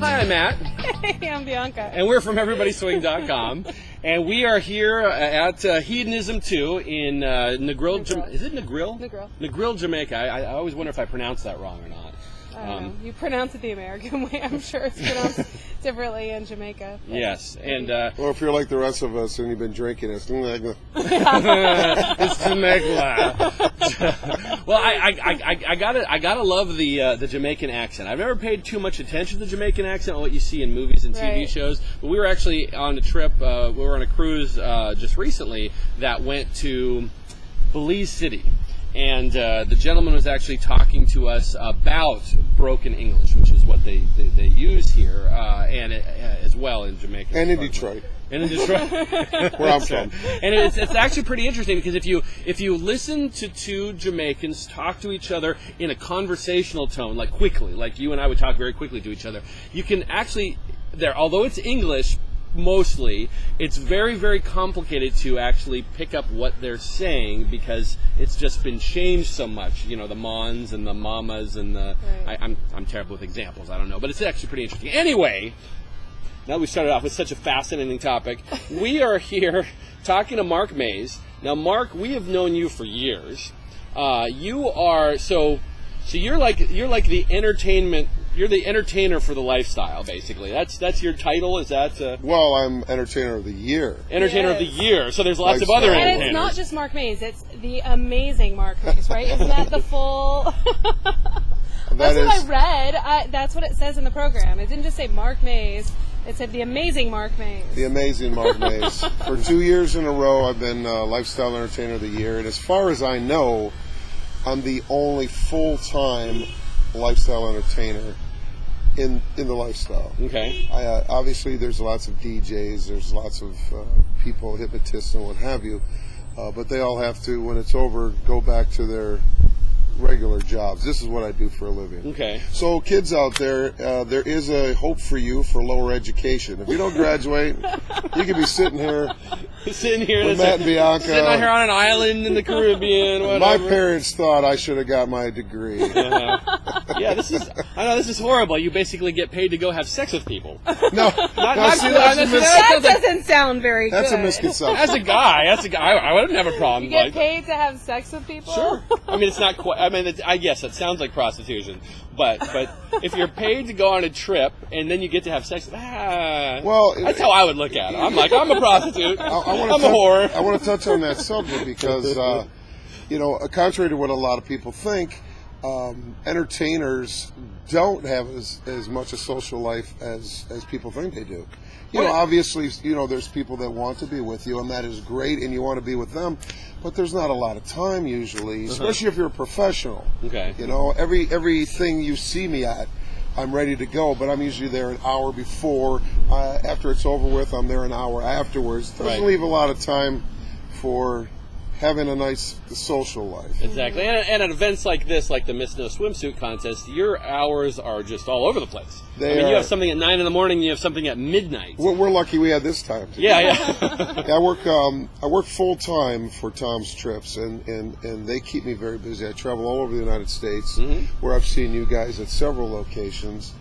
Hi, I'm Matt. Hey, I'm Bianca. And we're from EverybodySwing.com. And we are here at Hedonism 2 in Negril. Is it Negril? Negril. Negril, Jamaica. I always wonder if I pronounced that wrong or not. I don't know. You pronounce it the American way. I'm sure it's pronounced differently in Jamaica. Yes, and well, if you're like the rest of us and you've been drinking, it's Jamaica. It's Jamaica. Well, I gotta love the Jamaican accent. I've never paid too much attention to the Jamaican accent on what you see in movies and TV shows. But we were actually on a trip. We were on a cruise just recently that went to Belize City. And the gentleman was actually talking to us about broken English, which is what they use here, and as well in Jamaica. And in Detroit. And in Detroit. Where I'm from. And it's actually pretty interesting because if you listen to two Jamaicans talk to each other in a conversational tone, like quickly, like you and I would talk very quickly to each other, you can actually, although it's English, mostly, it's very, very complicated to actually pick up what they're saying because it's just been changed so much. You know, the mons and the mamas and the... Right. I'm terrible with examples. I don't know. But it's actually pretty interesting. Anyway, now that we started off with such a fascinating topic, we are here talking to Mark Mays. Now, Mark, we have known you for years. You are... So you're like the entertainment... You're the entertainer for the lifestyle, basically. That's your title. Is that? Well, I'm entertainer of the year. Entertainer of the year. So there's lots of other entertainers. And it's not just Mark Mays. It's the amazing Mark Mays, right? Isn't that the full? That's what I read. That's what it says in the program. It didn't just say Mark Mays. It said the amazing Mark Mays. The amazing Mark Mays. For 2 years in a row, I've been lifestyle entertainer of the year, and as far as I know, I'm the only full-time lifestyle entertainer in the lifestyle. Okay. Obviously, there's lots of DJs, there's lots of people, hypnotists and what have you, but they all have to, when it's over, go back to their regular jobs. This is what I do for a living. Okay. So kids out there, there is a hope for you for lower education. If you don't graduate, you could be sitting here with Matt and Bianca. Sitting out here on an island in the Caribbean, whatever. My parents thought I should have got my degree. Yeah, this is horrible. You basically get paid to go have sex with people. No, that doesn't sound very good. That's a misconception. As a guy, I wouldn't have a problem. You get paid to have sex with people? Sure. I mean, it's not quite. I mean, I guess it sounds like prostitution, but if you're paid to go on a trip and then you get to have sex, well, that's how I would look at it. I'm like, I'm a prostitute. I'm a whore. I want to touch on that subject because, contrary to what a lot of people think, entertainers don't have as much a social life as people think they do. Obviously, there's people that want to be with you, and that is great, and you want to be with them, but there's not a lot of time usually, especially if you're a professional. Okay. Everything you see me at, I'm ready to go, but I'm usually there an hour before. After it's over with, I'm there an hour afterwards. Doesn't leave a lot of time for having a nice social life. Exactly. And at events like this, like the Miss No Swimsuit contest, your hours are just all over the place. You have something at 9 in the morning, you have something at midnight. We're lucky we had this time. Yeah. I work full time for Tom's Trips, and they keep me very busy. I travel all over the United States, where I've seen you guys at several locations.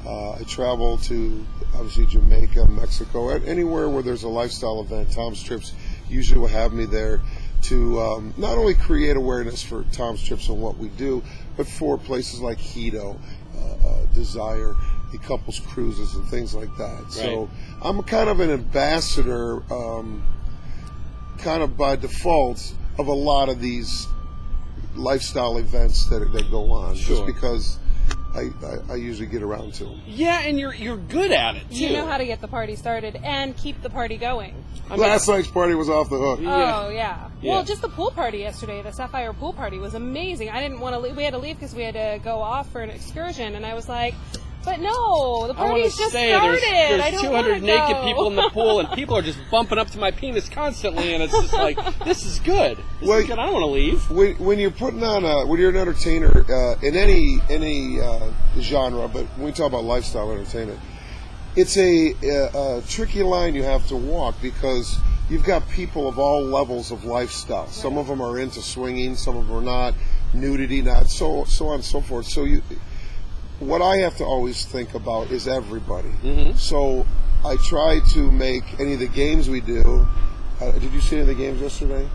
I travel to, obviously, Jamaica, Mexico, anywhere where there's a lifestyle event. Tom's Trips usually will have me there to not only create awareness for Tom's Trips and what we do, but for places like Hedo, Desire, the couples cruises and things like that. Right. So I'm kind of an ambassador, kind of by default, of a lot of these lifestyle events that go on, just because I usually get around to them. Yeah, and you're good at it, too. You know how to get the party started and keep the party going. Last night's party was off the hook. Oh, yeah. Well, just the pool party yesterday, the Sapphire pool party, was amazing. I didn't want to leave. We had to leave because we had to go off for an excursion, and I was like, but no, the party's just started. There's 200 naked people in the pool, and people are just bumping up to my penis constantly, and it's just like, this is good. This is good. I don't want to leave. When you're putting on when you're an entertainer in any genre, but when we talk about lifestyle entertainment, it's a tricky line you have to walk because you've got people of all levels of lifestyle. Some of them are into swinging, some of them are not, nudity, not, so on and so forth. So what I have to always think about is everybody. Mm-hmm. So I try to make any of the games we do. Did you see any of the games yesterday?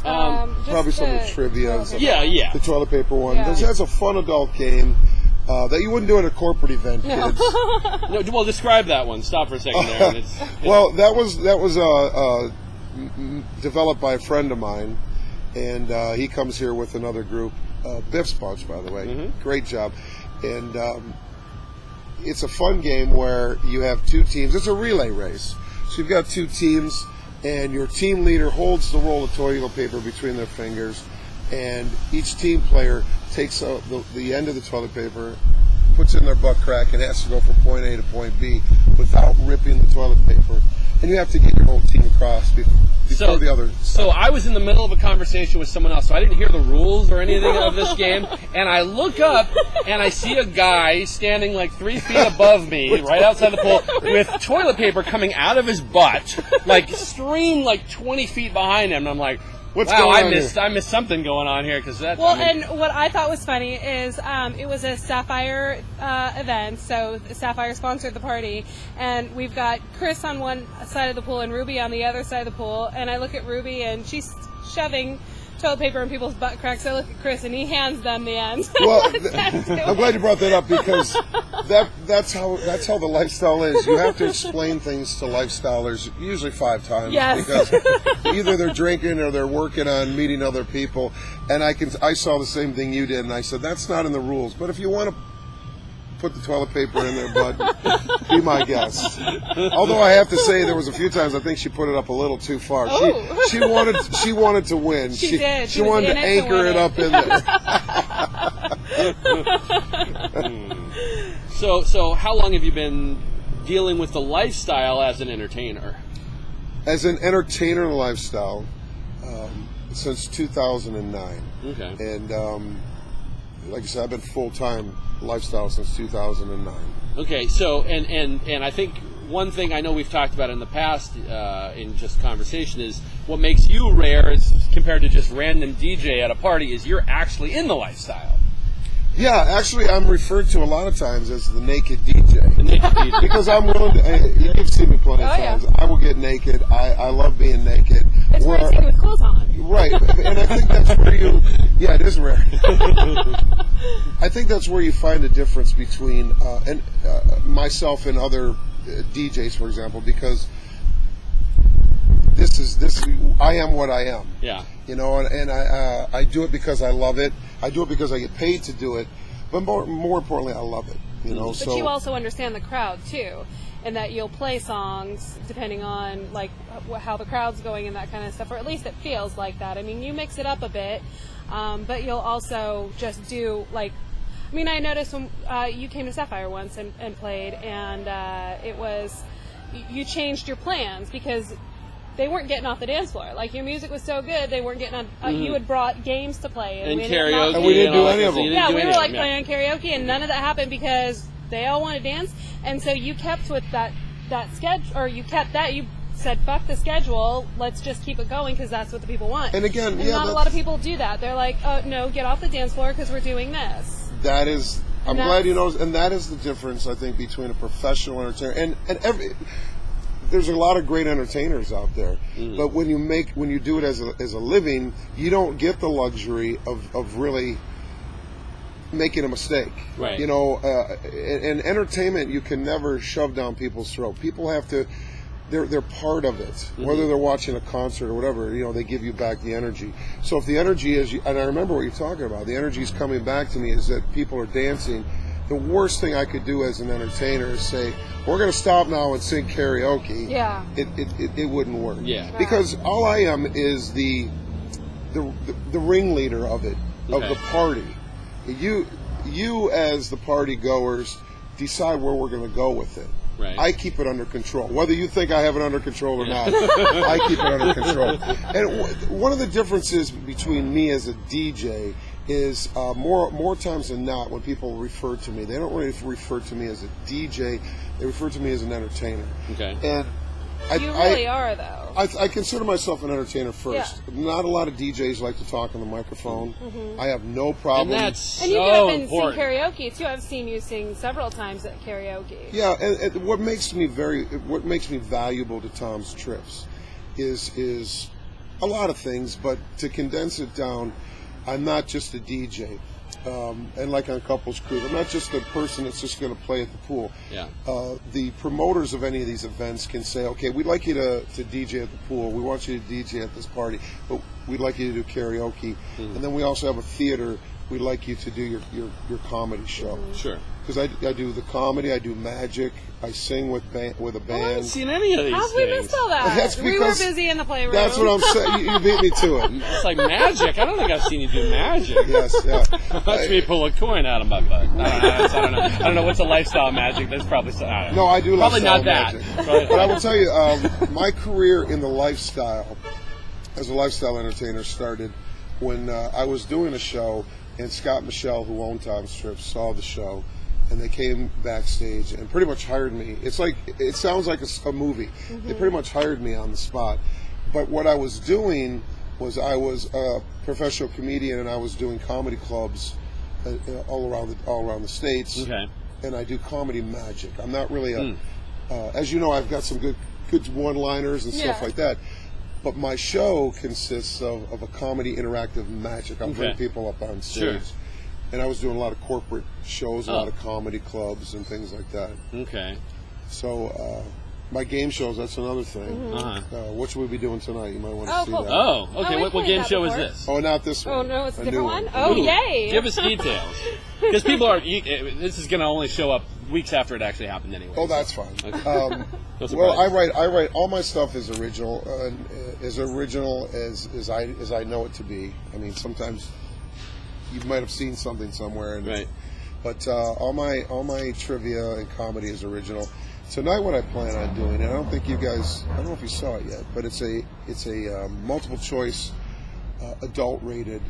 Probably some of the trivia. Yeah. The toilet paper one. Yeah. That's a fun adult game that you wouldn't do at a corporate event, kids. No, well, describe that one. Stop for a second there. Well, that was developed by a friend of mine, and he comes here with another group. Biff's Bunch, by the way. Mm-hmm. Great job. And it's a fun game where you have two teams. It's a relay race. So you've got two teams, and your team leader holds the roll of toilet paper between their fingers, and each team player takes the end of the toilet paper, puts it in their butt crack, and has to go from point A to point B without ripping the toilet paper. And you have to get your whole team across before the other. So I was in the middle of a conversation with someone else, so I didn't hear the rules or anything of this game. And I look up, and I see a guy standing like 3 feet above me, right outside the pool, with toilet paper coming out of his butt, like streamed like 20 feet behind him. And I'm like, What's wow, going on I missed something going on here because that's. Well, and what I thought was funny is it was a Sapphire event, so Sapphire sponsored the party, and we've got Chris on one side of the pool and Ruby on the other side of the pool, and I look at Ruby and she's shoving toilet paper in people's butt cracks. So I look at Chris and he hands them the end. Well, I'm glad you brought that up because that's how the lifestyle is. You have to explain things to lifestylers usually 5 times. Yes. Because either they're drinking or they're working on meeting other people. And I saw the same thing you did, and I said that's not in the rules. But if you want to put the toilet paper in there, bud, be my guest. Although I have to say there was a few times I think she put it up a little too far. Oh. She wanted to win. She did. She wanted to anchor it up in there. So how long have you been dealing with the lifestyle as an entertainer? As an entertainer in lifestyle, since 2009. Okay. And like I said, I've been full-time lifestyle since 2009. Okay, so and I think one thing I know we've talked about in the past in just conversation is what makes you rare is compared to just random DJ at a party is you're actually in the lifestyle. Yeah, actually, I'm referred to a lot of times as the naked DJ. The naked DJ. Because I'm willing to, you've seen me plenty of times. Yeah. I will get naked. I love being naked. It's rare to see you with clothes on. Right, and I think that's where it is rare. I think that's where you find a difference between myself and other DJs, for example, because I am what I am. Yeah. You know, and I do it because I love it. I do it because I get paid to do it. But more importantly, I love it. You know, But you also understand the crowd too, and that you'll play songs depending on like how the crowd's going and that kind of stuff, or at least it feels like that. I mean, you mix it up a bit, but you'll also just do like. I mean, I noticed when you came to Sapphire once and played, and it was you changed your plans because they weren't getting off the dance floor. Like, your music was so good, they weren't getting on. You had brought games to play. And we karaoke. And we didn't do any of them. Yeah, we were like playing karaoke, and none of that happened because they all want to dance. And so you kept with that schedule, or you kept that. You said, fuck the schedule, let's just keep it going because that's what the people want. And again, not a lot of people do that. They're like, oh, no, get off the dance floor because we're doing this. That is, I'm glad you know, and that is the difference, I think, between a professional entertainer and there's a lot of great entertainers out there, but when you do it as a living, you don't get the luxury of really making a mistake. Right. You know, in entertainment, you can never shove down people's throat. People have to. They're part of it, whether they're watching a concert or whatever. You know, they give you back the energy. So if the energy is, and I remember what you're talking about, the energy is coming back to me is that people are dancing. The worst thing I could do as an entertainer is say, we're going to stop now and sing karaoke. Yeah. It wouldn't work. Yeah. Right. Because all I am is the ringleader of it, of the party. You as the party goers decide where we're going to go with it. Right. I keep it under control. Whether you think I have it under control or not, I keep it under control. And one of the differences between me as a DJ is more times than not when people refer to me, they don't really refer to me as a DJ, they refer to me as an entertainer. Okay. And You really are, though. I consider myself an entertainer first. Yeah. Not a lot of DJs like to talk on the microphone. Mm-hmm. I have no problem. And that's so and you get up and important. sing karaoke too. I've seen you sing several times at karaoke. Yeah, and what makes me valuable to Tom's Trips is a lot of things, but to condense it down, I'm not just a DJ. And like on Couples Cruise, I'm not just a person that's just going to play at the pool. Yeah. The promoters of any of these events can say, okay, we'd like you to DJ at the pool. We want you to DJ at this party, but we'd like you to do karaoke. Mm-hmm. And then we also have a theater. We'd like you to do your comedy show. Mm-hmm. Sure. Because I do the comedy, I do magic, I sing with a band. I haven't seen any of these How things. we missed all that? That's We were busy in the playroom. That's what I'm saying. You beat me to it. It's like magic. I don't think I've seen you do magic. Yes, yeah. Watch me pull a coin out of my butt. I don't know what's a lifestyle magic. That's probably I don't know. No, I do probably lifestyle not that. magic. But I will tell you, my career in the lifestyle, as a lifestyle entertainer, started when I was doing a show, and Scott and Michelle, who owned Tom's Trips, saw the show. And they came backstage and pretty much hired me. It sounds like a movie. Mm-hmm. They pretty much hired me on the spot. But what I was doing was I was a professional comedian, and I was doing comedy clubs all around the States. Okay. And I do comedy magic. I'm not really as you know, I've got some good one-liners and stuff like that. But my show consists of a comedy interactive magic. I bring people up on stage. Sure. And I was doing a lot of corporate shows, a lot of comedy clubs and things like that. Okay. So my game shows, that's another thing. Mm-hmm. What should we be doing tonight? You might want to see that. Oh, okay. What game show is this? Oh, not this one. Oh, no, it's a different one? Oh, yay. Give us details. Because people this is going to only show up weeks after it actually happened anyway. Oh, that's fine. Okay. Well, I write all my stuff is original, as I know it to be. I mean, sometimes you might have seen something somewhere, right? But all my trivia and comedy is original. Tonight, what I plan on doing, and I don't know if you saw it yet, but it's a multiple choice, adult rated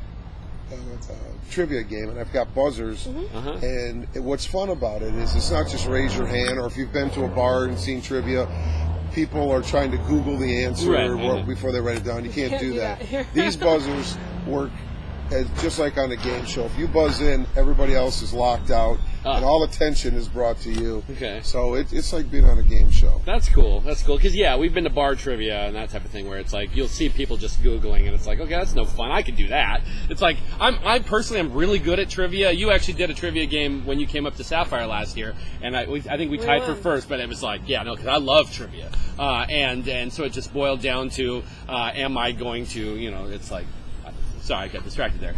trivia game, and I've got buzzers. Mm-hmm. And what's fun about it is it's not just raise your hand, or if you've been to a bar and seen trivia, people are trying to Google the answer before they write it down. You can't do that. These buzzers work just like on a game show. If you buzz in, everybody else is locked out, and all attention is brought to you. Okay. So it's like being on a game show. That's cool. That's cool. Because, we've been to bar trivia and that type of thing where it's like you'll see people just Googling, and it's like, okay, that's no fun. I can do that. It's like, I personally am really good at trivia. You actually did a trivia game when you came up to Sapphire last year, and I think we tied for first, but it was like, because I love trivia. And so it just boiled down to, am I going to, it's like, sorry, I got distracted there.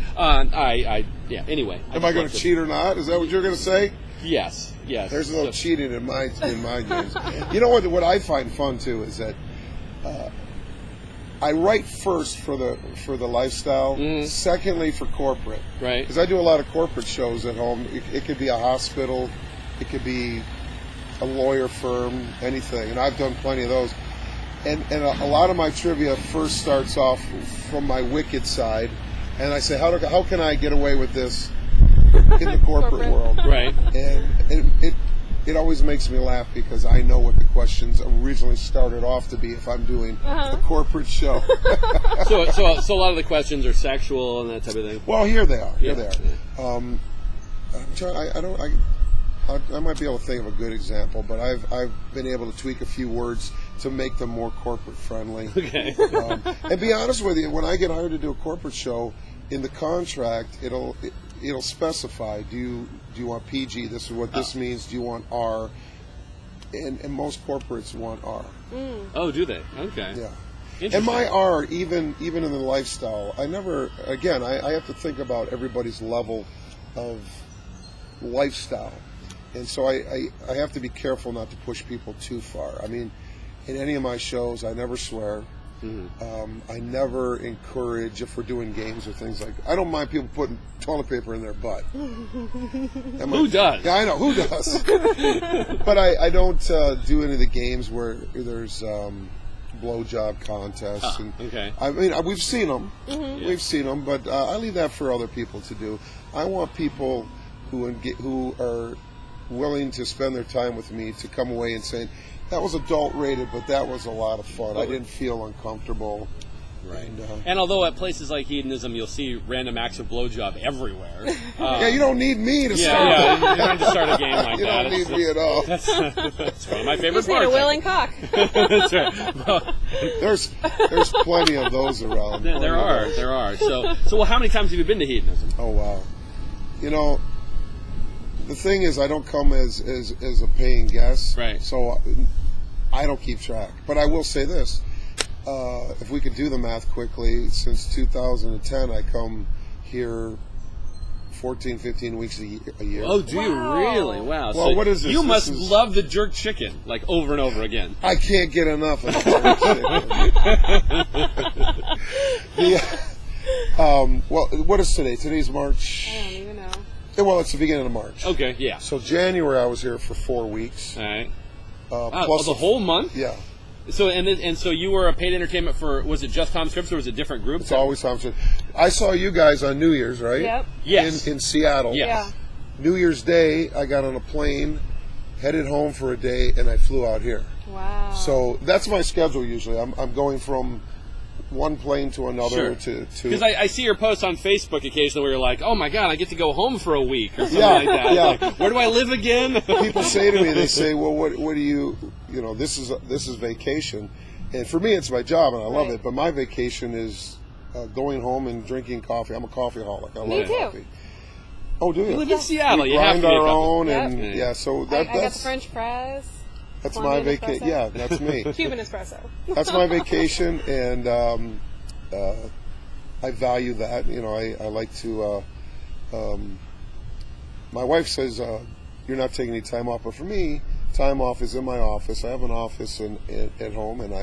Anyway. Am I going to cheat or not? Is that what you're going to say? Yes. There's a little cheating in my games. You know what I find fun too is that I write first for the lifestyle, secondly for corporate. Right. Because I do a lot of corporate shows at home. It could be a hospital, it could be a lawyer firm, anything, and I've done plenty of those. And a lot of my trivia first starts off from my wicked side, and I say, how can I get away with this in the corporate world? Right. And it always makes me laugh because I know what the questions originally started off to be if I'm doing a corporate show. So a lot of the questions are sexual and that type of thing. Well, here they are. I might be able to think of a good example, but I've been able to tweak a few words to make them more corporate friendly. Okay. And be honest with you, when I get hired to do a corporate show, in the contract it'll specify, do you want PG? This is what this means. Do you want R? And most corporates want R. Oh, do they? Okay. Yeah. And my R, even in the lifestyle, I have to think about everybody's level of lifestyle. And so I have to be careful not to push people too far. I mean, in any of my shows, I never swear. Mm-hmm. I never encourage, if we're doing games or things like that. I don't mind people putting toilet paper in their butt. Who does? Yeah, I know. Who does? But I don't do any of the games where there's blowjob contests. Okay. I mean, we've seen them. Mm-hmm. We've seen them, but I leave that for other people to do. I want people who are willing to spend their time with me to come away and say, that was adult rated, but that was a lot of fun. I didn't feel uncomfortable. Right. And although at places like Hedonism, you'll see random acts of blowjob everywhere. Yeah, you don't need me to start. Yeah, you don't have to start a game like you that. don't need me at all. That's one of my favorite Just need parts. a willing cock. That's right. Well, There's plenty of those around. there are. So well, how many times have you been to Hedonism? Oh, wow. You know, the thing is, I don't come as a paying guest. Right. So I don't keep track. But I will say this. If we could do the math quickly, since 2010, I come here 14, 15 weeks a year. Oh, do you really? Wow. Well, so what is this? You This must is- love the jerk chicken, like over and over again. I can't get enough of well, what is today? Today's March. I don't even know. Well, it's the beginning of March. Okay, yeah. So January, I was here for 4 weeks. All right. Plus the whole month? Yeah. So and so you were a paid entertainment for, was it just Tom Scripps or was it different groups? It's always Tom Scripps. I saw you guys on New Year's, right? Yep. Yes. In Seattle. Yes. Yeah. New Year's Day, I got on a plane, headed home for a day, and I flew out here. Wow. So that's my schedule usually. I'm going from one plane to another to Because I see your posts on Facebook occasionally where you're like, oh my God, I get to go home for a week or something Yeah, like that. yeah. Like, where do I live again? People say to me, they say, well, what do you know, this is vacation. And for me, it's my job, and I love Right. it. But my vacation is going home and drinking coffee. I'm a coffeeholic. I Me love too. coffee. Oh, do you? You live in Seattle. We You have grind to get our coffee. own, Yep. and Yeah. so I got the that's French press. my Colombian vacation. espresso. Yeah, that's me. Cuban espresso. That's my vacation, and I value that. You know, I like to. My wife says you're not taking any time off, but for me, time off is in my office. I have an office at home, and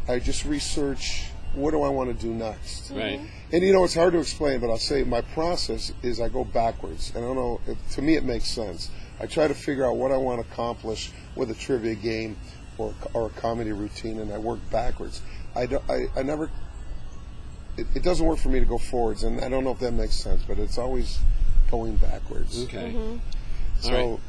I just research what do I want to do next. Right. And you know, it's hard to explain, but I'll say my process is I go backwards. And I don't know, to me it makes sense. I try to figure out what I want to accomplish with a trivia game or a comedy routine, and I work backwards. I never, it doesn't work for me to go forwards, and I don't know if that makes sense, but it's always going backwards. Okay. So All right.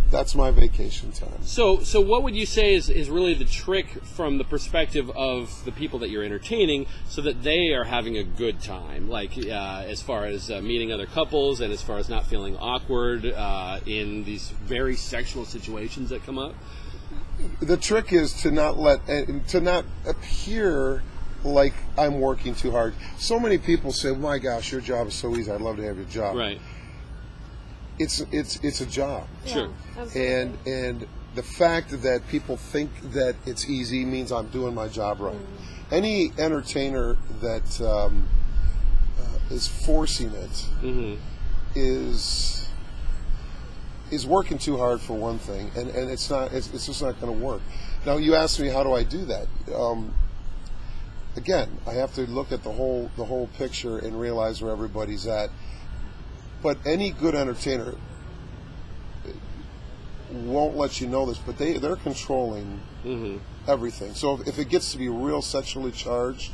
that's my vacation time. So what would you say is really the trick from the perspective of the people that you're entertaining so that they are having a good time? Like as far as meeting other couples and as far as not feeling awkward in these very sexual situations that come up? The trick is to not appear like I'm working too hard. So many people say, "My gosh, your job is so easy. I'd love to have your job." Right. It's a job. Sure. Absolutely. And the fact that people think that it's easy means I'm doing my job right. Any entertainer that is forcing it is working too hard for one thing, and it's just not going to work. Now you ask me, how do I do that? Again, I have to look at the whole picture and realize where everybody's at. But any good entertainer won't let you know this, but they're controlling everything. So if it gets to be real sexually charged,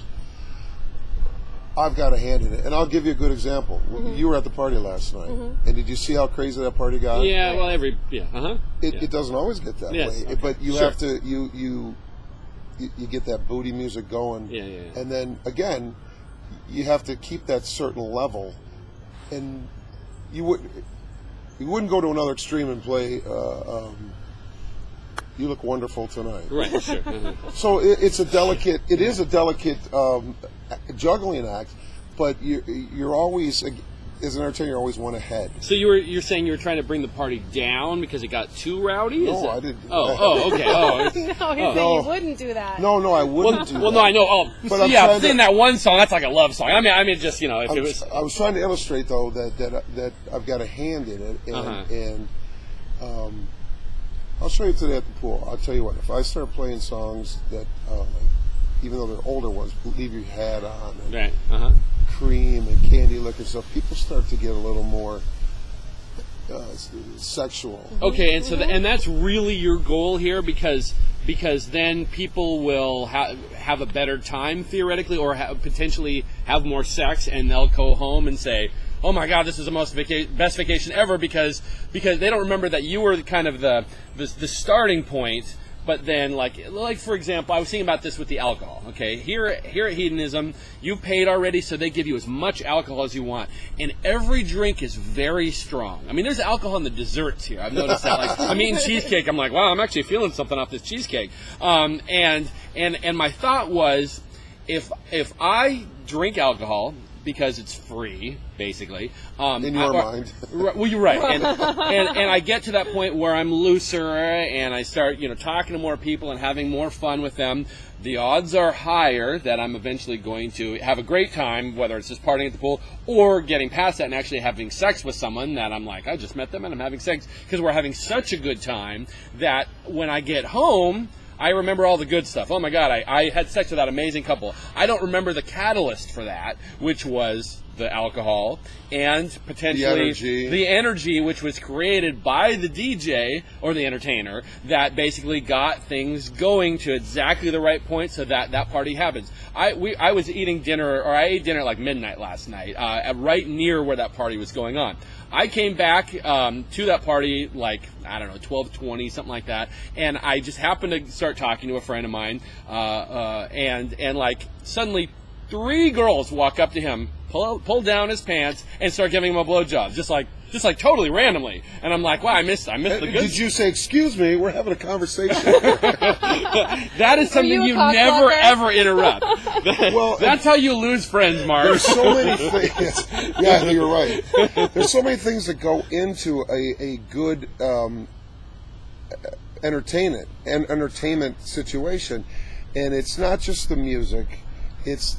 I've got a hand in it. And I'll give you a good example. You were at the party last night, and did you see how crazy that party got? Yeah. Well, It doesn't always get that Yes, way, okay. but you Sure. have to you get that booty music going, Yeah. and then again, you have to keep that certain level, and you wouldn't go to another extreme and play "You Look Wonderful Tonight." Right. Sure. So it is a delicate juggling act, but you're always, as an entertainer, you always want to head. So you're saying you were trying to bring the party down because it got too rowdy? No, I didn't. Oh, okay. Oh, No, he's saying No. you wouldn't do that. No, I wouldn't do that. well, no, I know. Oh, But I'm yeah, trying singing to- that one song, that's like a love song. I mean, just, if it was... I was trying to illustrate though that I've got a hand in it, and I'll show you today at the pool. I'll tell you what, if I start playing songs that, even though they're older ones, "Leave Your Hat On," and Right, "Cream" and "Candy Liquor" stuff, people start to get a little more sexual. Okay, and so and that's really your goal here because then people will have a better time theoretically, or potentially have more sex, and they'll go home and say, oh my God, this is the most best vacation ever because they don't remember that you were kind of the starting point. But then, like for example, I was thinking about this with the alcohol. Okay, here at Hedonism, you paid already, so they give you as much alcohol as you want, and every drink is very strong. I mean, there's alcohol in the desserts here. I've noticed that. Like, I'm eating cheesecake. I'm like, wow, I'm actually feeling something off this cheesecake. And my thought was, if I drink alcohol because it's free, basically. In your mind. Well, you're right. And I get to that point where I'm looser and I start, talking to more people and having more fun with them. The odds are higher that I'm eventually going to have a great time, whether it's just partying at the pool or getting past that and actually having sex with someone that I'm like, I just met them and I'm having sex, because we're having such a good time that when I get home, I remember all the good stuff. Oh my God, I had sex with that amazing couple. I don't remember the catalyst for that, which was the alcohol and potentially the energy which was created by the DJ or the entertainer that basically got things going to exactly the right point so that party happens. I was eating dinner, or I ate dinner at like midnight last night, right near where that party was going on. I came back to that party like, I don't know, 12:20, something like that, and I just happened to start talking to a friend of mine, and like suddenly 3 girls walk up to him, pull down his pants, and start giving him a blowjob, just like totally randomly. And I'm like, wow, I missed the good. Did you say, excuse me, we're having a conversation? That is something you never ever interrupt. Well, that's how you lose friends, Mark. There's so many things. Yeah, you're right. There's so many things that go into a good entertainment situation, and it's not just the music. It's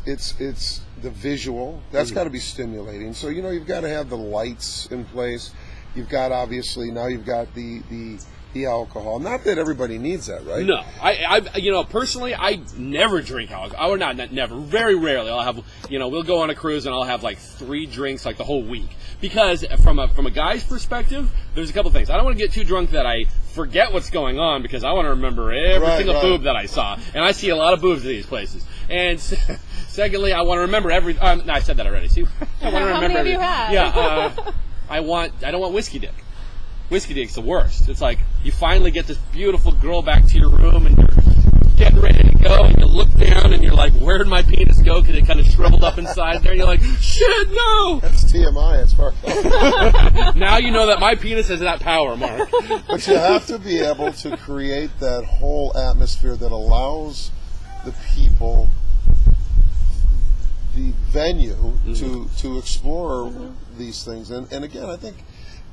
the visual. That's got to be stimulating. So you've got to have the lights in place. You've got, obviously, now you've got the alcohol. Not that everybody needs that, right? No, I personally, I never drink alcohol. Or not never. Very rarely. I'll have, we'll go on a cruise and I'll have like 3 drinks like the whole week. Because from a guy's perspective, there's a couple things. I don't want to get too drunk that I forget what's going on, because I want to remember every single boob that I saw, and I see a lot of boobs at these places. And secondly, I want to remember every. No, I said that already. See, I want to remember. How many have you had? Yeah, I don't want whiskey dick. Whiskey dick's the worst. It's like you finally get this beautiful girl back to your room and you're getting ready to go, and you look down and you're like, where'd my penis go? Because it kind of shriveled up inside there. And you're like, shit, no! That's TMI. It's Mark. Now you know that my penis has that power, Mark. But you have to be able to create that whole atmosphere that allows the people, the venue, to explore these things. And again, I think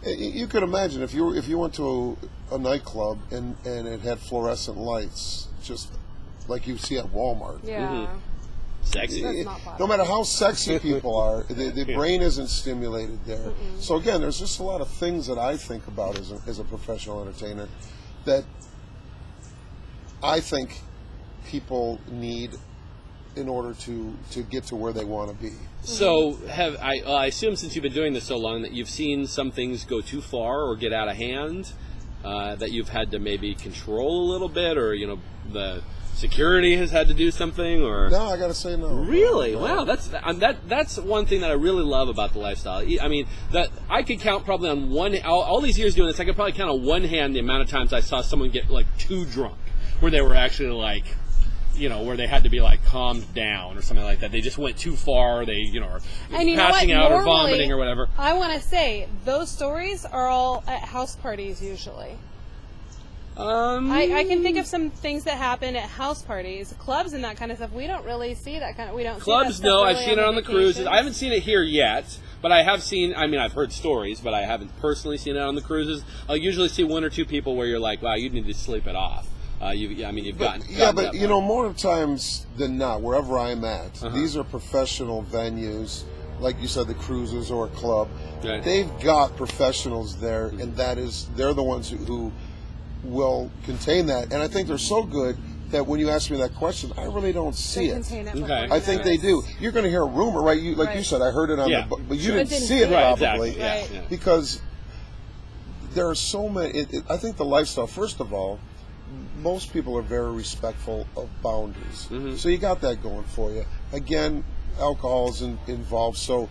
you could imagine if you went to a nightclub and it had fluorescent lights, just like you see at Walmart. Yeah. Sexy. That's not popular. No matter how sexy people are, the brain isn't stimulated there. So again, there's just a lot of things that I think about as a professional entertainer that I think people need in order to get to where they want to be. So I assume, since you've been doing this so long, that you've seen some things go too far or get out of hand, that you've had to maybe control a little bit, or the security has had to do something, or no, I gotta say no. Really? No. Wow, that's one thing that I really love about the lifestyle. I mean, that I could count probably on all these years doing this, I could probably count on one hand the amount of times I saw someone get like too drunk, where they were actually like, where they had to be like calmed down or something like that. They just went too far. They, are passing out or vomiting or whatever. I want to say those stories are all at house parties usually. I can think of some things that happen at house parties, clubs, and that kind of stuff. We don't really see that kind of. We don't. Clubs, see that no. really I've seen it on the cruises. I haven't seen it here yet, but I have seen. I mean, I've heard stories, but I haven't personally seen it on the cruises. I'll usually see 1 or 2 people where you're like, wow, you need to sleep it off. You've gotten. Yeah, but more times than not, wherever I'm at, these are professional venues, like you said, the cruises or a club. Right. They've got professionals there, and they're the ones who will contain that. And I think they're so good that when you ask me that question, I really don't see it. Okay. I think they do. You're going to hear a rumor, right? You said, I heard it on the, but you didn't see it probably, exactly. Yeah. because there are so many. I think the lifestyle, first of all, most people are very respectful of boundaries. So you got that going for you. Again, alcohol is involved, so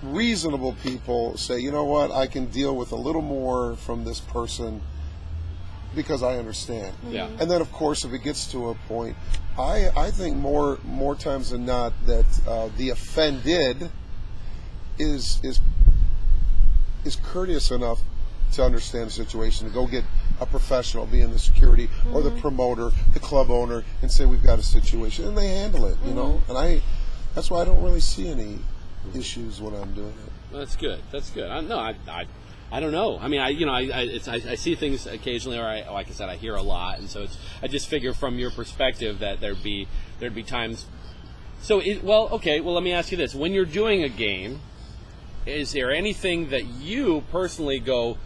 reasonable people say, you know what, I can deal with a little more from this person because I understand. Yeah. And then, of course, if it gets to a point, I think more times than not that the offended is courteous enough to understand the situation, to go get a professional, be in the security or the promoter, the club owner, and say we've got a situation, and they handle it, you know. And that's why I don't really see any issues when I'm doing it. Well, that's good. That's good. I don't know. I mean, I see things occasionally, or like I said, I hear a lot, and so I just figure from your perspective that there'd be times. So, let me ask you this: when you're doing a game, is there anything that you personally go,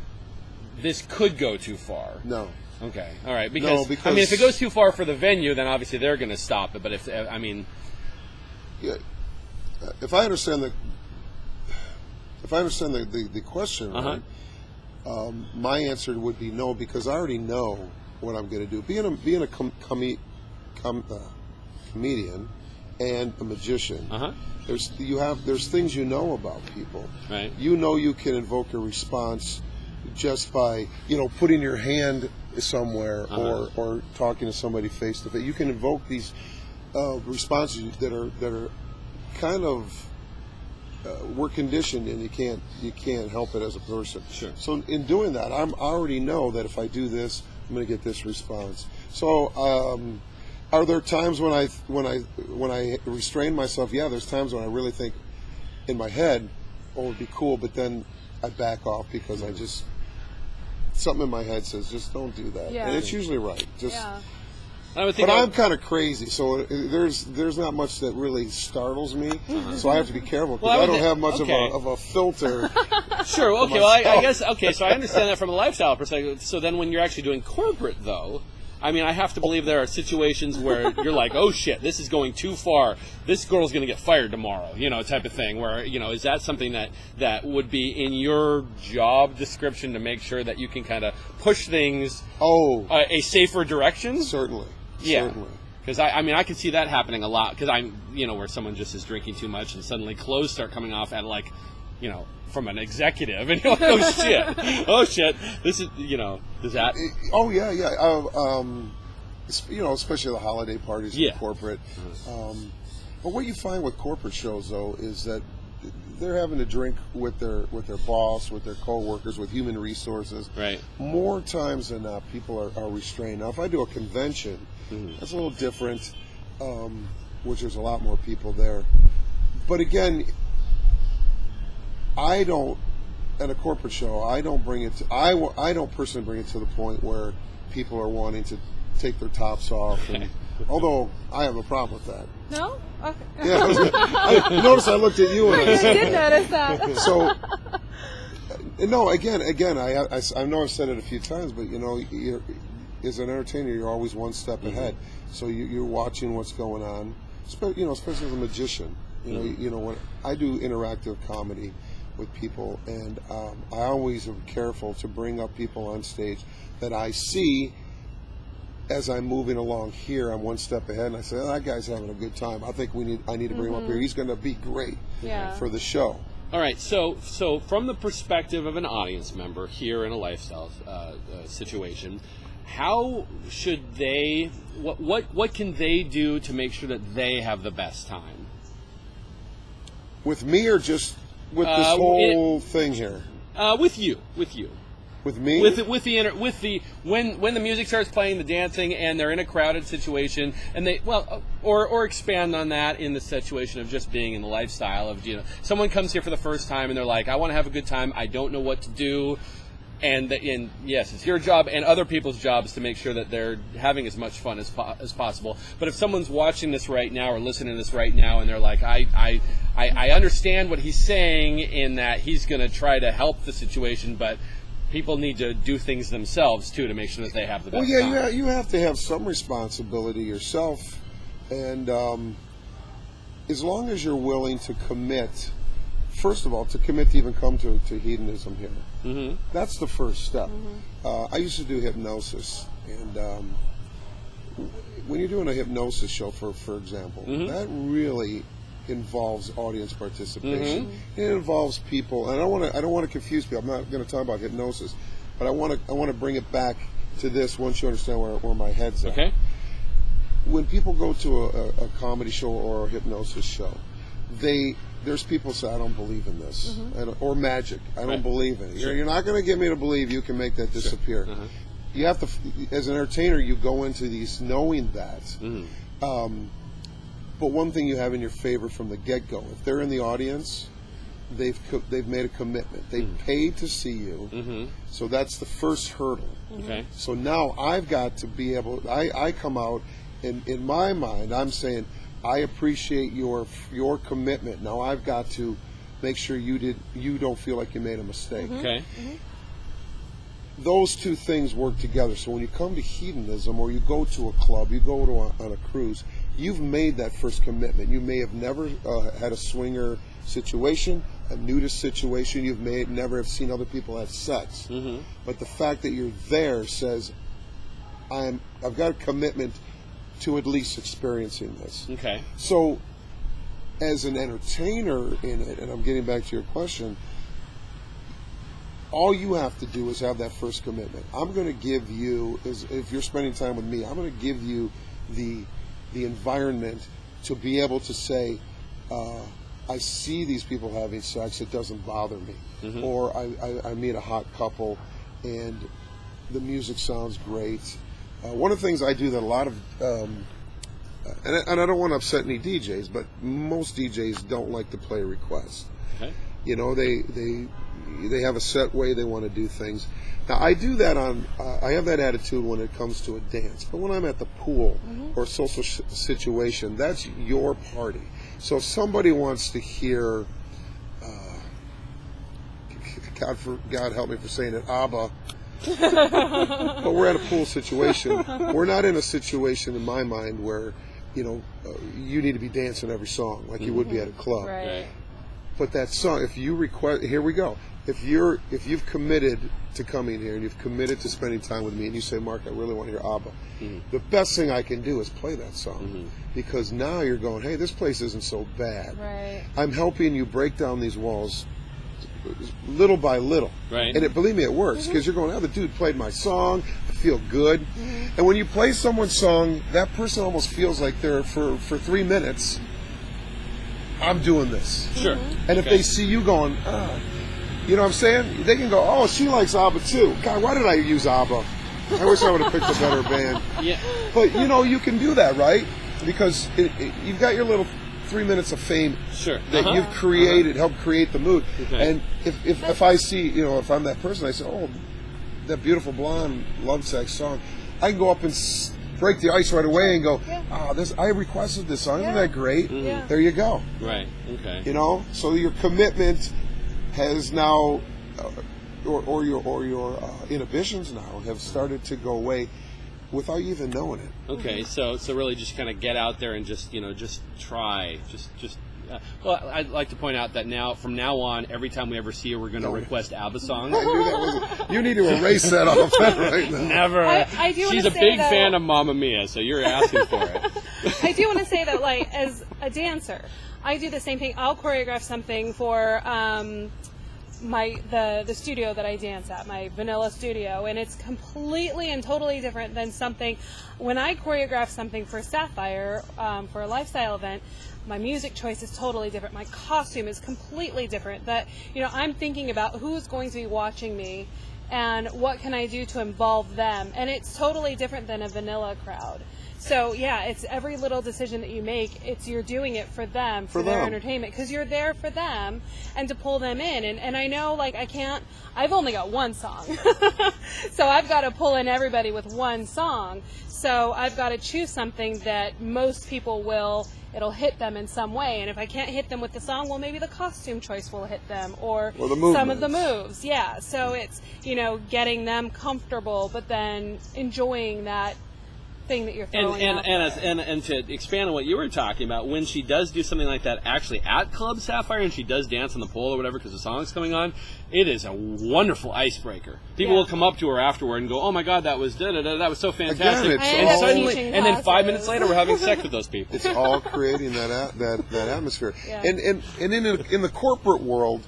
this could go too far? No. Okay. All right. Because I mean, if it goes too far for the venue, then obviously they're going to stop it. But if I understand the question, right, my answer would be no, because I already know what I'm going to do. Being a comedian and a magician, there's things you know about people. Right. You know you can invoke a response just by putting your hand somewhere or talking to somebody face to face. You can invoke these responses that are kind of we're conditioned, and you can't help it as a person. Sure. So in doing that, I already know that if I do this, I'm going to get this response. So are there times when I restrain myself? Yeah, there's times when I really think in my head, oh, it'd be cool, but then I back off because something in my head says just don't do that, and it's usually right. But I'm kind of crazy, so there's not much that really startles me. So I have to be careful because I don't have much of a filter. Sure. Okay. Well, I guess. Okay. So I understand that from a lifestyle perspective. So then, when you're actually doing corporate, though, I mean, I have to believe there are situations where you're like, oh shit, this is going too far. This girl's going to get fired tomorrow, type of thing. Where is that something that would be in your job description to make sure that you can kind of push things a safer direction? Certainly. Yeah. Certainly. Because I can see that happening a lot. Because I'm, where someone just is drinking too much and suddenly clothes start coming off at from an executive, and you're like, oh shit, this is, does that? Oh yeah. Especially the holiday parties in corporate. But what you find with corporate shows though is that they're having to drink with their boss, with their coworkers, with human resources. Right. More times than not, people are restrained. Now, if I do a convention, that's a little different, which there's a lot more people there. But again, I don't, at a corporate show, I don't personally bring it to the point where people are wanting to take their tops off. And, although I have a problem with that. No? Okay. Yeah, I noticed I looked at you. And I did notice that. So, no, again, I know I've said it a few times, but you're, as an entertainer, you're always one step ahead. So you're watching what's going on, especially as a magician. When I do interactive comedy with people, and I always am careful to bring up people on stage that I see. As I'm moving along here, I'm one step ahead, and I say, oh, that guy's having a good time. I think I need to bring him up here. He's going to be great for the show. All right, so from the perspective of an audience member here in a lifestyle situation, how should they, what can they do to make sure that they have the best time? With me, or just with this whole thing here? With you. With me? When the music starts playing, the dancing, and they're in a crowded situation, and or expand on that in the situation of just being in the lifestyle of someone comes here for the first time and they're like, I want to have a good time, I don't know what to do, and yes, it's your job and other people's jobs to make sure that they're having as much fun as possible. But if someone's watching this right now or listening to this right now and they're like, I understand what he's saying in that he's going to try to help the situation, but people need to do things themselves too to make sure that they have the best time. Yeah, you have to have some responsibility yourself, and as long as you're willing to commit, first of all, to even come to hedonism here, that's the first step. I used to do hypnosis, and when you're doing a hypnosis show, for example, that really involves audience participation. It involves people, and I don't want to confuse people. I'm not going to talk about hypnosis, but I want to bring it back to this once you understand where my head's at. Okay. When people go to a comedy show or a hypnosis show, there's people say, I don't believe in this, or magic. I don't believe in it. You're not going to get me to believe you can make that disappear. You have to, as an entertainer, you go into these knowing that. But one thing you have in your favor from the get-go, if they're in the audience, they've made a commitment. They paid to see you, so that's the first hurdle. Okay. So now I've got to be able. I come out, and in my mind, I'm saying, I appreciate your commitment. Now I've got to make sure you don't feel like you made a mistake. Okay. Those two things work together. So when you come to hedonism, or you go to a club, you go to on a cruise, you've made that first commitment. You may have never had a swinger situation, a nudist situation. You've never have seen other people have sex. But the fact that you're there says, I've got a commitment to at least experiencing this. Okay. So, as an entertainer in it, and I'm getting back to your question, all you have to do is have that first commitment. I'm going to give you, if you're spending time with me, I'm going to give you the environment to be able to say, I see these people having sex, it doesn't bother me. Or I meet a hot couple and the music sounds great. One of the things I do that a lot of, and I don't want to upset any DJs, but most DJs don't like to play requests. Okay. You know, they have a set way they want to do things. Now I do that I have that attitude when it comes to a dance, but when I'm at the pool or a social situation, that's your party. So if somebody wants to hear, God help me for saying it, ABBA. But we're at a pool situation. We're not in a situation, in my mind, where you need to be dancing every song like you would be at a club. Right. But that song, if you request, here we go. If you've committed to coming here and you've committed to spending time with me, and you say, Mark, I really want to hear ABBA, the best thing I can do is play that song, because now you're going, hey, this place isn't so bad. Right. I'm helping you break down these walls little by little. Right. And believe me, it works, because you're going, oh, the dude played my song, I feel good. And when you play someone's song, that person almost feels like they're, for 3 minutes, I'm doing this. Sure. And if they see you going, you know what I'm saying? They can go, oh, she likes ABBA too. God, why did I use ABBA? I wish I would have picked a better band. Yeah. But, you can do that, right? Because you've got your little 3 minutes of fame that you've created, helped create the mood. Okay. And if I see, if I'm that person, I say, oh, that beautiful blonde love sex song, I can go up and break the ice right away and go, I requested this song. Isn't that great? There you go. Right. Okay. So your commitment has now, or your inhibitions now have started to go away without you even knowing it. Okay, so really just kind of get out there and just try, well, I'd like to point out that from now on, every time we ever see her, we're going to request ABBA songs. I knew that wasn't. You need to erase that off right now. Never. I do She's a big fan of Mamma Mia, so you're asking for it. I do want to say that, like, as a dancer, I do the same thing. I'll choreograph something for the studio that I dance at, my vanilla studio, and it's completely and totally different than something. When I choreograph something for Sapphire for a lifestyle event, my music choice is totally different. My costume is completely different. That I'm thinking about who's going to be watching me and what can I do to involve them, and it's totally different than a vanilla crowd. So yeah, it's every little decision that you make, you're doing it for them, for their entertainment, because you're there for them and to pull them in. And I know, like, I've only got one song. So I've got to pull in everybody with one song. So I've got to choose something that most people it'll hit them in some way. And if I can't hit them with the song, well, maybe the costume choice will hit them, or some of the moves. Yeah. So it's, getting them comfortable, but then enjoying that thing that you're throwing out there. And to expand on what you were talking about, when she does do something like that actually at Club Sapphire and she does dance on the pole or whatever because the song's coming on, it is a wonderful icebreaker. People will come up to her afterward and go, "Oh my God, that was that was so fantastic!" Again, and then 5 minutes later, we're having sex with those people. It's all creating that atmosphere. Yeah. And in the corporate world,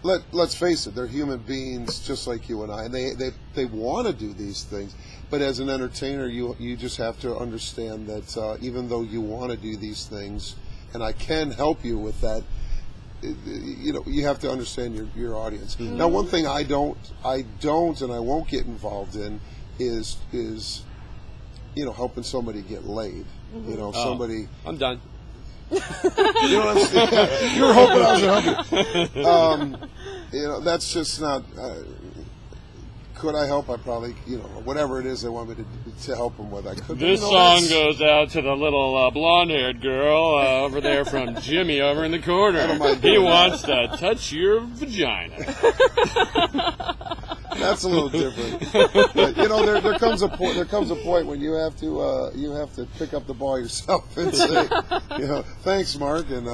let's face it, they're human beings just like you and I, and they want to do these things. But as an entertainer, you just have to understand that even though you want to do these things, and I can help you with that, you have to understand your audience. Mm-hmm. Now, one thing I don't, and I won't get involved in is helping somebody get laid. Mm-hmm. Somebody. I'm done. You know what I'm saying? You were hoping I was going to help you. That's just not. Could I help? I probably, whatever it is they want me to help them with, I could. This song goes out to the little blonde-haired girl over there from Jimmy over in the corner. He wants to touch your vagina. That's a little different. But, there comes a point. There comes a point when you have to pick up the ball yourself and say, thanks, Mark, and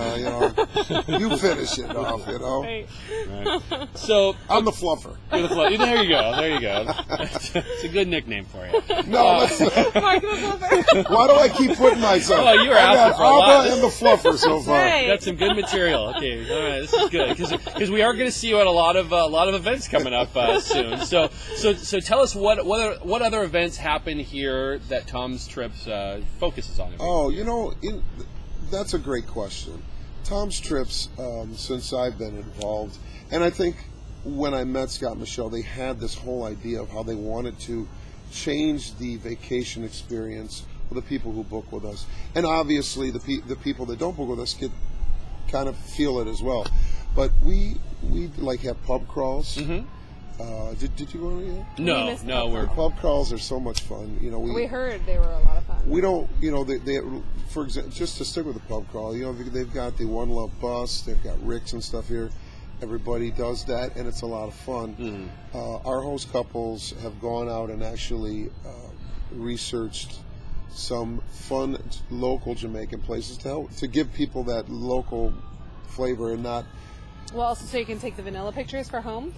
you finish it off. Right. Right. So I'm the fluffer. You're the fluffer. There you go. There you go. It's a good nickname for you. No, Mark the fluffer. Why do I keep putting myself? Oh, you were asking for a lot. and the fluffer so far. Right. Got some good material. Okay, all right, this is good because we are going to see you at a lot of events coming up soon. So tell us what other events happen here that Tom's Trips focuses on. Oh, that's a great question. Tom's Trips, since I've been involved, and I think when I met Scott and Michelle, they had this whole idea of how they wanted to change the vacation experience for the people who book with us, and obviously the people that don't book with us kind of feel it as well. But we have pub crawls. Mm-hmm. Did you go to yet? No, we're pub crawls are so much fun. We heard they were a lot of fun. We don't, they for example, just to stick with the pub crawl, they've got the One Love bus, they've got Rick's and stuff here. Everybody does that, and it's a lot of fun. Mm-hmm. Our host couples have gone out and actually researched some fun local Jamaican places to give people that local flavor and not. Well, also so you can take the vanilla pictures for home.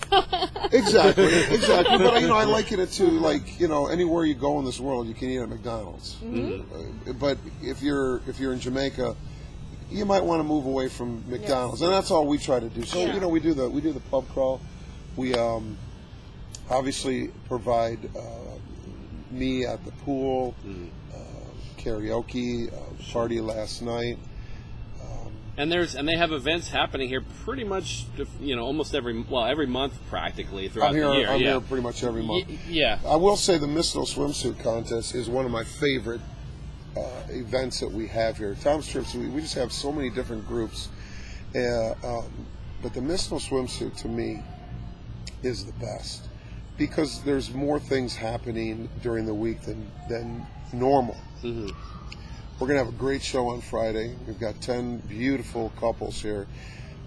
Exactly. But I liken it to anywhere you go in this world, you can eat at McDonald's. Mm-hmm. But if you're in Jamaica, you might want to move away from McDonald's, and that's all we try to do. So we do the pub crawl. We obviously provide me at the pool, karaoke, party last night. And they have events happening here pretty much, almost every month practically throughout the year. I'm here pretty much every month. Yeah. I will say the Mistletoe Swimsuit Contest is one of my favorite events that we have here. Tom's Trips, we just have so many different groups. But the Mistletoe Swimsuit, to me, is the best because there's more things happening during the week than normal. Mm-hmm. We're going to have a great show on Friday. We've got 10 beautiful couples here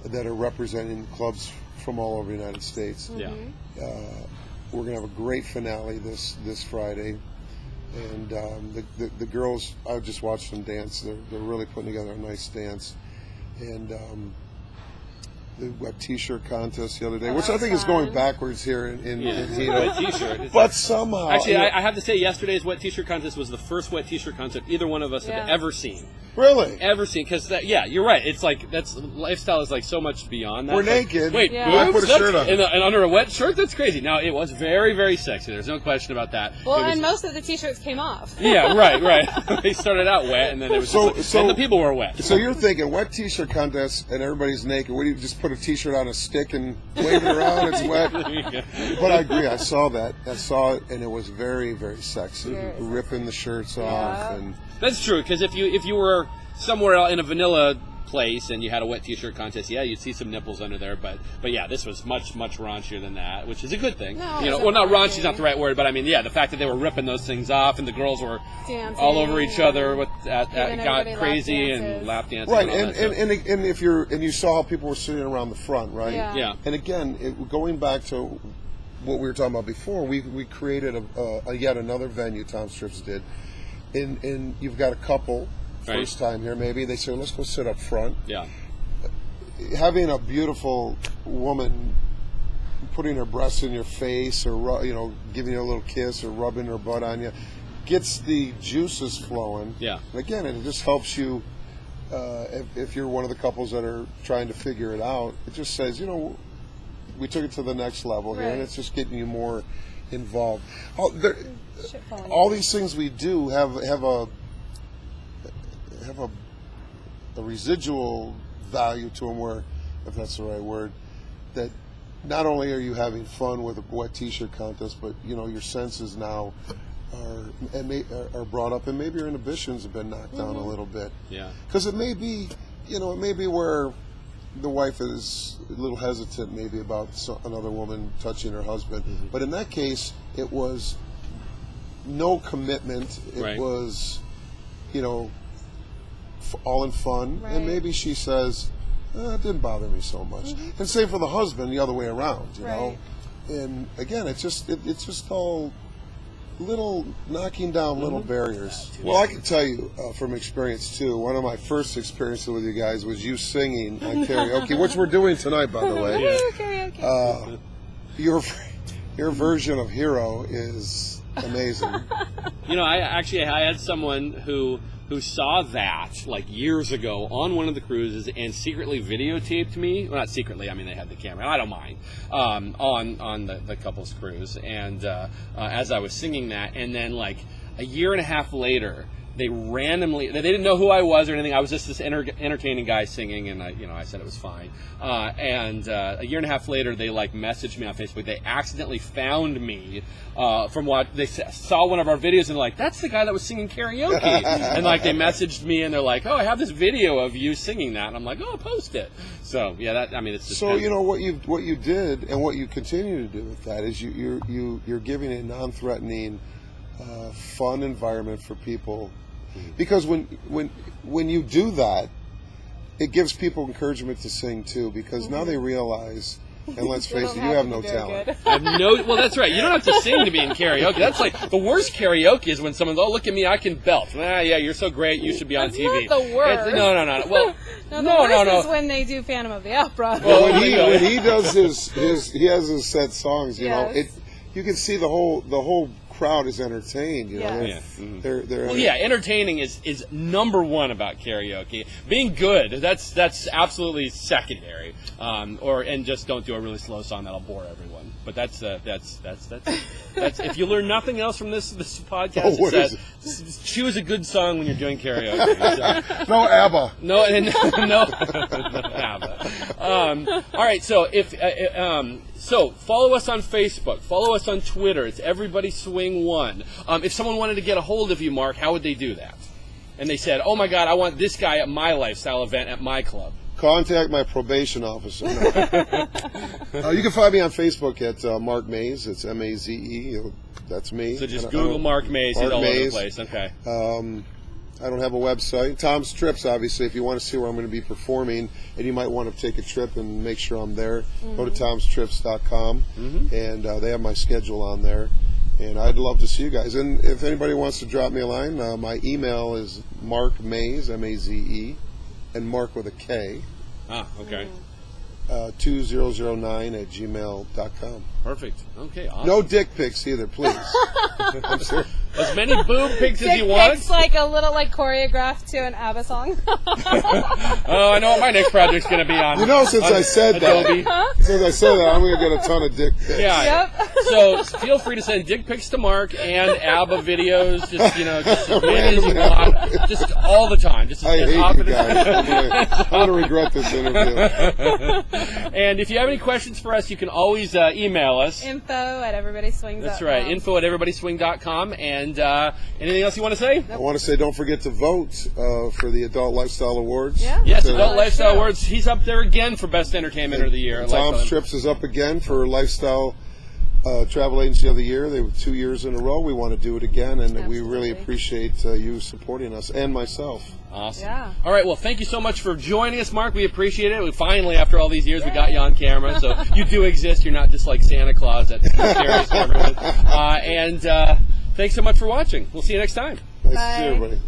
that are representing clubs from all over the United States. Yeah. We're going to have a great finale this Friday. And the girls, I just watched them dance. They're really putting together a nice dance. And a T-shirt contest the other day, which I think is going backwards here in Wet T-shirt. But somehow, actually, I have to say, yesterday's Wet T-shirt contest was the first Wet T-shirt contest either one of us have ever seen. Really? Ever seen? Because you're right. It's lifestyle is so much beyond that. We're naked. Wait, I put a shirt on and under a wet shirt. That's crazy. Now it was very, very sexy. There's no question about that. Well, and most of the T-shirts came off. Yeah, right. They started out wet, and then it was and the people were wet. So you're thinking Wet T-shirt contest, and everybody's naked. What do you just put a T-shirt on a stick and wave it around? It's wet. But I agree. I saw that. I saw it, and it was very, very sexy. Ripping the shirts off, and that's true. Because if you were somewhere in a vanilla place and you had a Wet T-shirt contest, you'd see some nipples under there, but yeah, this was much raunchier than that, which is a good thing. No, not raunchy is not the right word, but I mean, the fact that they were ripping those things off and the girls were dancing, all over each other got crazy and lap dancing. Right, and if you saw how people were sitting around the front, right? Yeah. And again, going back to what we were talking about before, we created a yet another venue. Tom's Trips did. and you've got a couple Right. first time here, maybe they say, let's go sit up front. Yeah. Having a beautiful woman putting her breasts in your face, or giving you a little kiss, or rubbing her butt on you, gets the juices flowing. Yeah. And again, it just helps you. If you're one of the couples that are trying to figure it out, it just says, we took it to the next level here, and Right. it's just getting you more involved. All these things we do have a residual value to them, where, if that's the right word, that not only are you having fun with a wet t-shirt contest, but your senses now are brought up, and maybe your inhibitions have been knocked down a little bit. Yeah. Because it may be where the wife is a little hesitant maybe about another woman touching her husband, but in that case it was no commitment. It Right. was all in fun, Right. and maybe she says, it didn't bother me so much. And same for the husband, the other way around, you know. And again, it's just all little knocking down little barriers. Well, I can tell you from experience too. One of my first experiences with you guys was you singing on karaoke, which we're doing tonight, by the way. Karaoke. Your version of "Hero" is amazing. I had someone who saw that like years ago on one of the cruises and secretly videotaped me. Well, not secretly. I mean, they had the camera. I don't mind. On the couple's cruise, and as I was singing that, and then like a year and a half later, they didn't know who I was or anything. I was just this entertaining guy singing, and I said it was fine. And a year and a half later, they like messaged me on Facebook. They accidentally found me from what they saw one of our videos, and like, that's the guy that was singing karaoke. And like they messaged me, and they're like, oh, I have this video of you singing that, and I'm like, oh, post it. So yeah, it's just so what you did and what you continue to do with that is you're giving a non-threatening, fun environment for people. Because when you do that, it gives people encouragement to sing too. Because now they realize, and let's face it, you have no talent. Well, that's right. You don't have to sing to be in karaoke. That's like the worst karaoke is when someone's, oh, look at me, I can belt. Yeah, you're so great, you should be on TV. Not the worst. No. Well, no. Is when they do Phantom of the Opera. Well, when he does he has his set songs. You Yes. you can see the whole crowd is entertained. Yes. They're entertaining is number one about karaoke. Being good, that's absolutely secondary. And just don't do a really slow song that'll bore everyone. But that's if you learn nothing else from this podcast, it says choose a good song when you're doing karaoke. So. No ABBA. No ABBA. All right, so so follow us on Facebook, follow us on Twitter. It's Everybody Swing One. If someone wanted to get a hold of you, Mark, how would they do that? And they said, oh my God, I want this guy at my lifestyle event at my club. Contact my probation officer. You can find me on Facebook at Mark Maze. It's Maze. That's me. So just Google Mark Maze. He's all over the place. Okay. I don't have a website. Tom's Trips, obviously, if you want to see where I'm going to be performing and you might want to take a trip and make sure I'm there, go to tomstrips.com, and they have my schedule on there. And I'd love to see you guys. And if anybody wants to drop me a line, my email is markmaze, M-A-Z-E, and Mark with a K. Okay. 2009@gmail.com. Perfect. Okay, awesome. No dick pics either, please. I'm serious. As many boob pics as Dick you want. pics like a little choreographed to an ABBA song. Oh, I know what my next project's going to be on. Since I said Adobe. that, I'm going to get a ton of dick pics. Yeah. Yep. So feel free to send dick pics to Mark and ABBA videos. Just as many as you want. Just all the time. Just I as hate often you as guys. I'm going to regret this interview. And if you have any questions for us, you can always email us. info@everybodyswings.com. That's right. info@everybodyswing.com. And anything else you want to say? I want to say don't forget to vote for the Adult Lifestyle Awards. Yeah. Yes, So Adult Lifestyle Awards. He's up there again for Best Entertainment of the Year. Tom's Trips is up again for Lifestyle Travel Agency of the Year. They were 2 years in a row. We want to do it again, and we really appreciate you supporting us and myself. Awesome. Yeah. All right. Well, thank you so much for joining us, Mark. We appreciate it. We finally, after all these years, we got you on camera. So you do exist. You're not just like Santa Claus at various tournaments. And thanks so much for watching. We'll see you next time. Nice Bye. to see everybody.